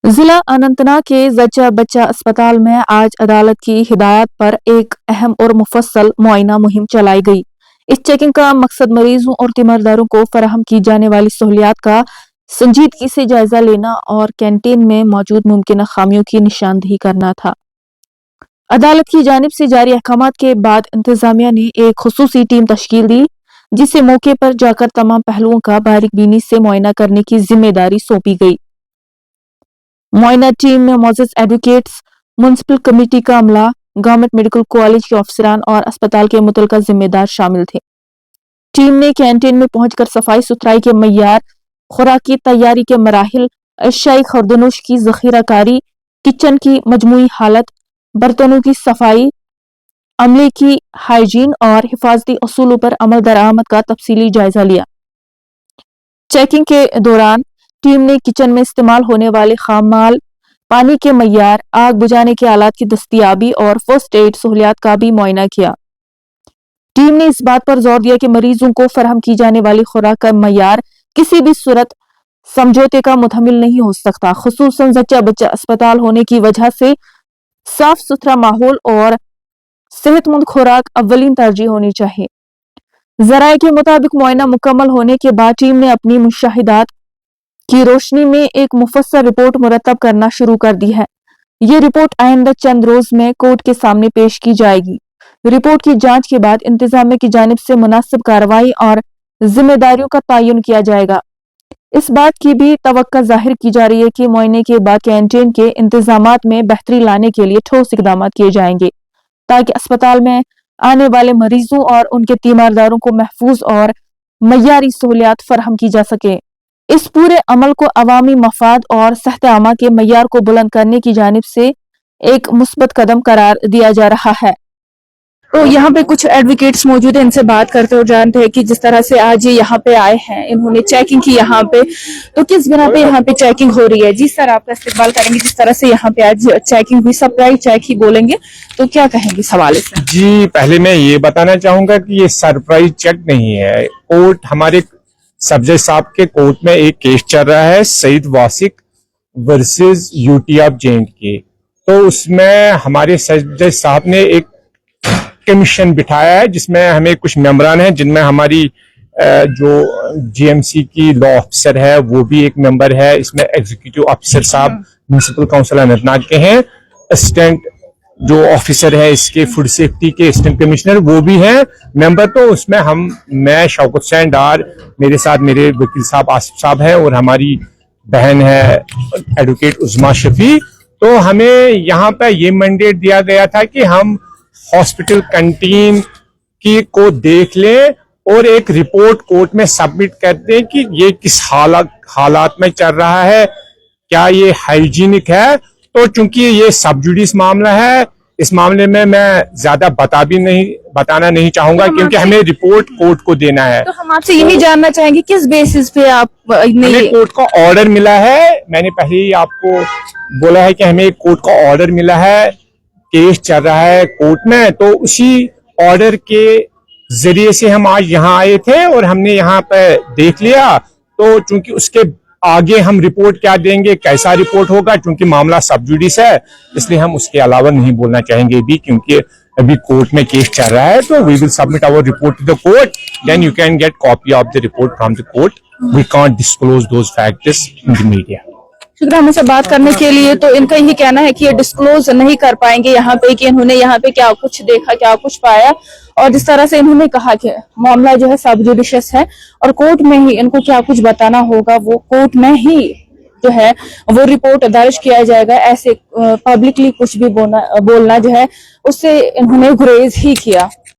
जिला अनंतनाग के जच्चा बच्चा अस्पताल में आज अदालत की हिदायत पर एक अहम और मुफस्सल मुआयना मुहिम चलाई गई। इस चेकिंग का मकसद मरीजों और तीमारदारों को फराहम की जाने वाली सहूलियात का संजीदगी से जायजा लेना और कैंटीन में मौजूद मुमकिन खामियों की निशानदेही करना था। अदालत की जानिब से जारी अहकामात के बाद इंतजामिया ने एक खुसूसी टीम तश्कील दी, जिसे मौके पर जाकर तमाम पहलुओं का बारीकबीनी से मुआयना करने की जिम्मेदारी सौंपी गई। मुआयना टीम में मौजूद एडवोकेट्स, म्युनिसिपल कमेटी का अमला, गवर्नमेंट मेडिकल कॉलेज के अफसरान और अस्पताल के मुतल्लिका जिम्मेदार शामिल थे। टीम ने कैंटीन में पहुंचकर सफाई सुथराई के मय्यार, खुराक की तैयारी के मराहिल, अशियाई खुर्दनोश की जखीराकारी, किचन की मजमूई हालत, बर्तनों की सफाई, अमले की हाइजीन और हिफाजती असूलों पर अमल दरामद का तफसीली जायजा लिया। चेकिंग के दौरान टीम ने किचन में इस्तेमाल होने वाले खाम माल, पानी के मय्यार, आग बुझाने के आलात की दस्तयाबी और फर्स्ट एड सहूलियात का भी मुआयना किया। टीम ने इस बात पर जोर दिया कि मरीजों को फराहम की जाने वाली खुराक का मय्यार किसी भी सूरत समझौते का मुतहम्मिल नहीं हो सकता। खुसूसन जच्चा बच्चा अस्पताल होने की वजह से साफ सुथरा माहौल और सेहतमंद खुराक अव्वलीन तरजीह होनी चाहिए। जराये के मुताबिक मुआयना मुकम्मल होने के बाद टीम ने अपनी मुशाहिदात की रोशनी में एक मुफस्सल रिपोर्ट मुरतब करना शुरू कर दी है। ये रिपोर्ट आइंदा चंद रोज में कोर्ट के सामने पेश की जाएगी। रिपोर्ट की जांच के बाद इंतजामिया की जानिब से मुनासिब कार्रवाई और जिम्मेदारियों का तयन किया जाएगा। इस बात की भी तवक्को जाहिर की जा रही है कि मुआयने के बाद कैंटीन के इंतजामात में बेहतरी लाने के लिए ठोस इकदाम किए जाएंगे, ताकि अस्पताल में आने वाले मरीजों और उनके तीमारदारों को महफूज और मय्यारी सहूलियात फराहम की जा सके। इस पूरे अमल को अवामी मफाद और सेहत आमा के मय्यार को बुलंद करने की जानिब से एक मुस्बत कदम करार दिया जा रहा है। तो यहाँ पे कुछ एडवोकेट्स मौजूद हैं, इनसे बात करते और जानते हैं कि जिस तरह से आज ये यहाँ पे आए हैं, इन्होंने चेकिंग की यहाँ पे, तो किस बिना पे यहाँ पे चेकिंग हो रही है। जी सर, आपका इस्तेमाल करेंगे। जिस तरह से यहाँ पे आज चेकिंग हुई, सरप्राइज चेक ही बोलेंगे, तो क्या कहेंगे इस हवाले से? जी, पहले मैं ये बताना चाहूंगा कि ये सरप्राइज चेक नहीं है। कोर्ट, हमारे सब जज साहब के कोर्ट में एक केस चल रहा है, Saeed वासिक versus UT of J&K। तो उसमें हमारे सब जज साहब ने एक कमीशन बिठाया है, जिसमें हमें कुछ मेंबरान हैं, जिनमें हमारी जो GMC की लॉ ऑफिसर है वो भी एक मेंबर है। इसमें एग्जीक्यूटिव ऑफिसर साहब म्युनिसिपल काउंसिल अनंतनाग के हैं। असिस्टेंट जो ऑफिसर है इसके फूड सेफ्टी के असिस्टेंट कमिश्नर वो भी हैं मेंबर। तो उसमें मैं शौकत हुसैन डार, मेरे साथ मेरे वकील साहब आसिफ साहब हैं और हमारी बहन है एडवोकेट उज़मा शफी। तो हमें यहाँ पे ये मैंडेट दिया गया था कि हम हॉस्पिटल कैंटीन की को देख लें और एक रिपोर्ट कोर्ट में सबमिट कर दें कि ये किस हालात में चल रहा है, क्या ये हाइजीनिक है। तो चूंकि ये सब जुडिस मामला है, इस मामले में मैं ज्यादा बताना नहीं चाहूंगा, क्योंकि हमें रिपोर्ट कोर्ट को देना है। तो हम आपसे यही जानना चाहेंगे किस बेसिस पे आप हमें कोर्ट का ऑर्डर मिला है। मैंने पहले ही आपको बोला है कि हमें कोर्ट का ऑर्डर मिला है, केस चल रहा है कोर्ट में। तो उसी ऑर्डर के जरिए से हम आज यहाँ आए थे और हमने यहाँ पे देख लिया। तो चूंकि उसके आगे हम रिपोर्ट क्या देंगे, कैसा रिपोर्ट होगा, क्योंकि मामला सब जुडिस है, इसलिए हम उसके अलावा नहीं बोलना चाहेंगे भी, क्योंकि अभी कोर्ट में केस चल रहा है। तो we will submit our report to the court, then you can get copy of the report from the court. We can't disclose those facts in the media. शुक्रिया हमसे बात करने के लिए। तो इनका यही कहना है कि ये डिस्क्लोज नहीं कर पाएंगे यहाँ पे कि इन्होंने यहाँ पे क्या कुछ देखा, क्या कुछ पाया, और जिस तरह से इन्होंने कहा कि मामला जो है सब जुडिशियस है और कोर्ट में ही इनको क्या कुछ बताना होगा, वो कोर्ट में ही जो है वो रिपोर्ट दर्ज किया जाएगा। ऐसे पब्लिकली कुछ भी बोलना जो है उससे इन्होंने गुरेज ही किया।